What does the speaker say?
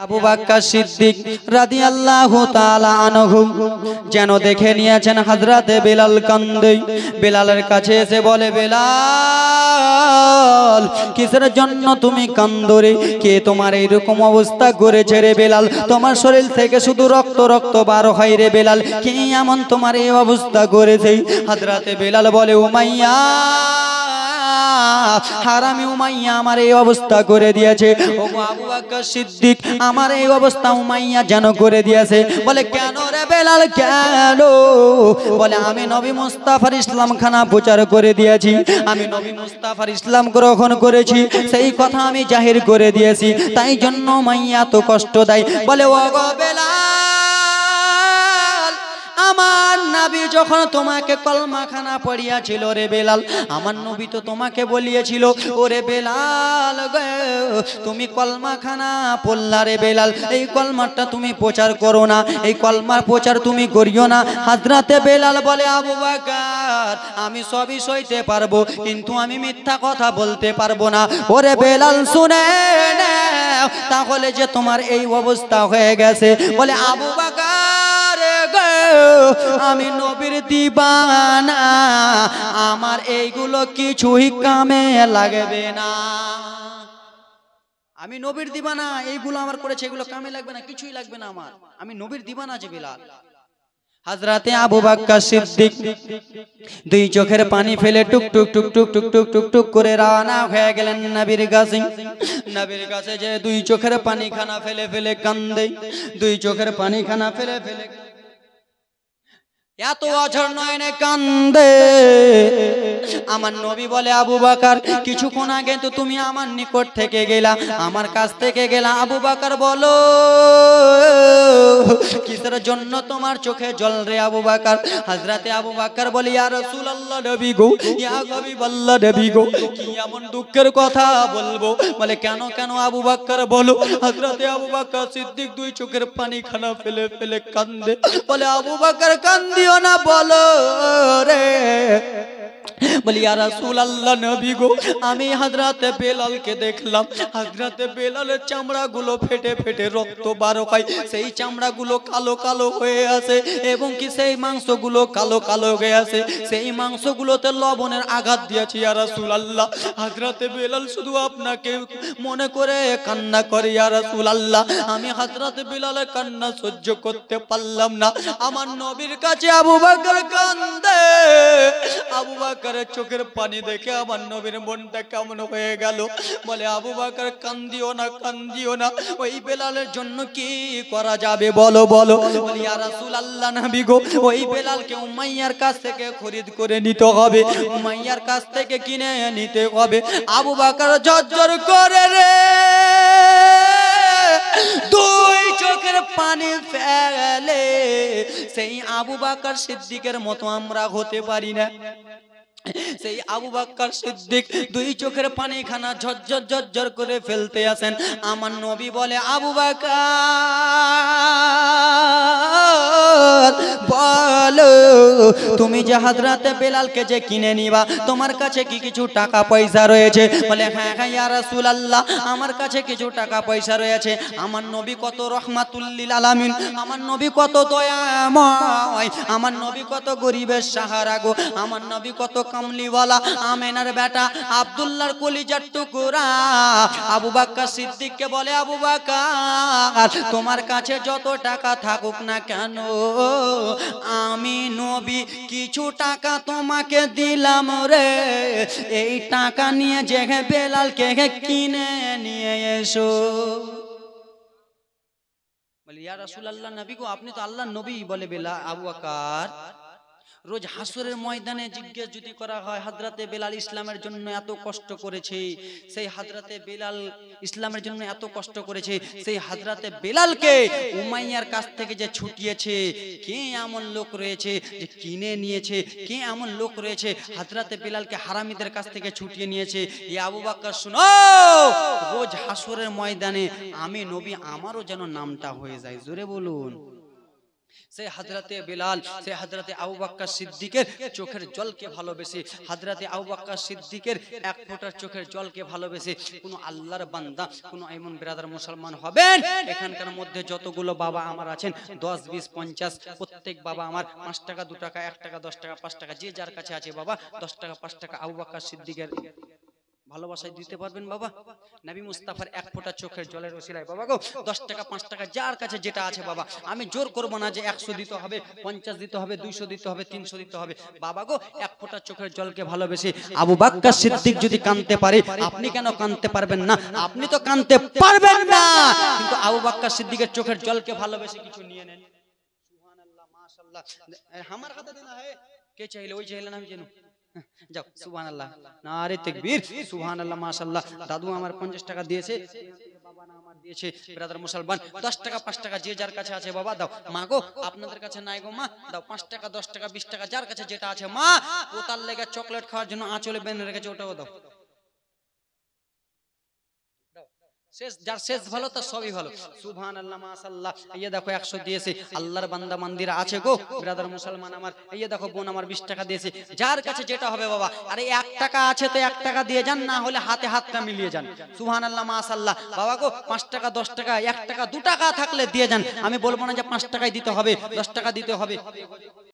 আবু বকর সিদ্দিক রাদিয়াল্লাহু তাআলা আনহু যেন দেখে নিয়েছেন হযরতে বেলাল কান্দে। বেলালের কাছে এসে বলে, বেলাল কিসের জন্য তুমি কান্দো রে? কে তোমার এইরকম অবস্থা করেছে রে বেলাল? তোমার শরীর থেকে শুধু রক্ত রক্ত বার হয় রে বেলাল, কে এমন তোমার এই অবস্থা করেছে? হযরতে বেলাল বলে, উমাইয়া, হারামি উমাইয়া আমার এই অবস্থা করে দিয়েছে। ও আবু বকর সিদ্দিক আমার এই অবস্থা উমাইয়া যেন করে দিয়েছে। বলে, কেন রে বেলাল কেন? বলে, আমি নবী মুস্তাফার ইসলাম খানা প্রচার করে দিয়েছি, আমি নবী মুস্তাফার ইসলাম গ্রহণ করেছি, সেই কথা আমি জাহির করে দিয়েছি, তাই জন্য উমাইয়া তো কষ্ট দেয়। বলে, ও গো বেলাল, আমার নবী যখন তোমাকে কলমা খানা পড়িয়াছিল রে বেলাল, আমার নবী তো তোমাকে বলিয়েছিল, ওরে বেলাল তুমি কলমা খানা পড়লা রে বেলাল, এই কলমাটা তুমি প্রচার করো না, এই কলমার প্রচার তুমি করিও না। হযরতে বেলাল বলে, আবু বকর আমি সবই সইতে পারবো, কিন্তু আমি মিথ্যা কথা বলতে পারবো না। ওরে বেলাল শুনে নাও তাহলে যে তোমার এই অবস্থা হয়ে গেছে। বলে, আবু বকর আমি নবীর দিবানা, আমার এইগুলো কিছুই কামে লাগবে না। আমি নবীর দিবানা, এইগুলো আমার করেছে, এগুলো কামে লাগবে না, কিছুই লাগবে না আমার, আমি নবীর দিবানা যে বেলাল। হযরতে আবু বকর সিদ্দিক দুই চোখের পানি ফেলে টুক টুক টুক টুক টুক টুক টুক টুক করে রওনা হয়ে গেলেন নবীর কাছে। নবীর কাছে যে দুই চোখের পানি খানা ফেলে ফেলে কান্দে, দুই চোখের পানি খানা ফেলে ফেলে এত অঝর নয়নে কান্দে। আমার নবী বলে, আবু বকর কিছুক্ষণ আগে তো তুমি আমার নিকট থেকে গেলা, আমার কাছ থেকে গেলা, আবু বকর বলো কিসের জন্য তোমার চোখে জল রে আবু বকর? হযরতে আবু বকর বলে, ইয়া রাসূলুল্লাহ নবী গো, ইয়া হাবিবাল্লাহ নবী গো, কি এমন দুঃখের কথা বলবো? বলে, কেন কেন আবু বকর বলো। হযরতে আবু বকর সিদ্দিক দুই চোখের পানি খানা ফেলে ফেলে কান্দে। বলে, আবু বকর কান্দিও না, বলো রে। বলি, ইয়া রাসূলুল্লাহ নবী গো, আমি হযরতে বেলালকে দেখলাম, হযরতে বেলালের চামড়াগুলো ফেটে ফেটে রক্ত বার হয়, সেই চামড়াগুলো কালো কালো হয়ে আছে এবং কি সেই মাংসগুলো কালো কালো হয়ে আছে, সেই মাংসগুলোতে লবণের আঘাত দিয়েছি ইয়া রাসূলুল্লাহ। হযরতে বেলাল শুধু আপনাকে মনে করে কান্না করে ইয়া রাসূলুল্লাহ। আমি হযরতে বেলালের কান্না সহ্য করতে পারলাম না, আমার নবীর কাছে আবু বকর কান্দে। আবু বকর চোখের পানি দেখে আমার নবীর মনটা কেমন হয়ে গেল। বলে, আবু বকর কান্দিও না, কান্দিও না, ওই বেলালের জন্য কি করা যাবে বলো বলো। বলে, ইয়া রাসূলুল্লাহ নবী গো, ওই বেলালকে উমাইয়ার কাছ থেকে খরিদ করে নিতে হবে, উমাইয়ার কাছ থেকে কিনে নিতে হবে। আবু বকর ঝরঝর করে রে দুই চোখের পানি ফেলে। সেই আবু বকর সিদ্দিকের মতো আমরা হতে পারি না। সেই আবু বকর সিদ্দিক দুই চোখের পানি খানা ঝরঝর ঝরঝর করে ফেলতে আসেন। আমার নবী বলে, আবু বকর বলো তুমি যে হযরতে বেলালকে যে কিনে নিবা, তোমার কাছে কি কিছু টাকা পয়সা রয়েছে? বলে, হ্যাঁ হ্যাঁ ইয়া রাসূলুল্লাহ, আমার কাছে কিছু টাকা পয়সা রয়েছে। আমার নবী কত রহমাতুল লিল আলামিন, আমার নবী কত দয়াময়, আমার নবী কত গরিবের সাহারা গো, আমার নবী কত কামলিওয়ালা, আমেনার বেটা আব্দুল্লাহর কলিজার টুকরা। আবু বকর সিদ্দিককে বলে, আবু বকর তোমার কাছে যত টাকা থাকুক না কেন, আমি নবী কিছু টাকা তোমাকে দিলাম রে, এই টাকা নিয়ে যে বেলালকে কিনে নিয়ে এসো। বলে, ইয়া রাসূলুল্লাহ নবী গো, আপনি তো আল্লাহর নবী। বলে, বেলাল আবু বকর রোজ হাসরের ময়দানে জিজ্ঞেস যদি করা হয় হযরতে বেলাল ইসলামের জন্য এত কষ্ট করেছে, সেই হযরতে বেলাল ইসলামের জন্য এত কষ্ট করেছে, সেই হযরতে বেলালকে উমাইয়ার কাছ থেকে যে ছুটিয়েছে, কে এমন লোক রয়েছে যে কিনে নিয়েছে, কে এমন লোক রয়েছে হযরতে বেলালকে হারামীদের কাছ থেকে ছুটিয়ে নিয়েছে? এ আবু বকর শুনো, রোজ হাসরের ময়দানে আমি নবী আমারও যেন নামটা হয়ে যায়। জোরে বলুন। সে হযরতে বিলাল, সে হযরতে আবু বকর সিদ্দিকের চোখের জলকে ভালোবেসে, হযরতে আবু বকর সিদ্দিকের এক ফোঁটার চোখের জলকে ভালোবেসে কোন আল্লাহর বান্দা, কোন এমন বিরাদার মুসলমান হবেন এখানকার মধ্যে যতগুলো বাবা আমার আছেন 10, 20, 50, প্রত্যেক বাবা আমার 5 টাকা, 2 টাকা, 1 টাকা, 10 টাকা, 5 টাকা, যে যার কাছে আছে বাবা 10 টাকা, 5 টাকা আবু বকর সিদ্দিকের ভালোবাসায় দিতে পারবেন বাবা? নবী মুস্তাফার এক ফোঁটা চোখের জলের ওসিলায় বাবা গো 10 টাকা, 5 টাকা, যার কাছে যেটা আছে বাবা, আমি জোর করব না যে 100 দিতে হবে, 50 দিতে হবে, 200 দিতে হবে, 300 দিতে হবে, বাবা গো এক ফোঁটা চোখের জলকে ভালোবেসে আবু বকর সিদ্দিক যদি কাঁদতে পারে, আপনি কেন কাঁদতে পারবেন না? আপনি তো কাঁদতে পারবেন না, কিন্তু আবু বকর সিদ্দিকের চোখের জলকে ভালোবেসে কিছু নিয়ে নেন। সুবহানাল্লাহ, মাশাআল্লাহ। আমার হাতে দেনা হয় কে চাইলে ওই চাইলে না, আমি জানি। যাও সুবহানাল্লাহ, নারে তাকবীর, সুবহানাল্লাহ, মাশাআল্লাহ। দাদু আমার 50 টাকা দিয়েছে, বাবা না আমার দিয়েছে, ব্রাদার মুসলমান 10 টাকা, 5 টাকা, যে যার কাছে আছে বাবা দাও। মা গো আপনাদের কাছে নাই গো মা, দাও 5 টাকা, 10 টাকা, 20 টাকা, যার কাছে যেটা আছে মা, ওটার লেগে চকলেট খাওয়ার জন্য আঁচলে বেঁধে রেখেছে, ওটাও দাও। শেষ, যার শেষ ভালো তার সবই ভালো। সুবহানাল্লাহ, মাশাআল্লাহ। এই দেখো 100 দিয়েছে, আল্লাহর বান্দা মন্দিরে আছে গো ব্রাদার মুসলমান আমার। এই দেখো বোন আমার 20 টাকা দিয়েছে, যার কাছে যেটা হবে বাবা। আরে 1 টাকা আছে তো 1 টাকা দিয়ে যান, না হলে হাতে হাতটা মিলিয়ে যান। সুবহানাল্লাহ, মাশাআল্লাহ। বাবা গো 5 টাকা, 10 টাকা, 1 টাকা, 2 টাকা থাকলে দিয়ে যান। আমি বলবো না যে 5 টাকাই দিতে হবে, 10 টাকা দিতে হবে।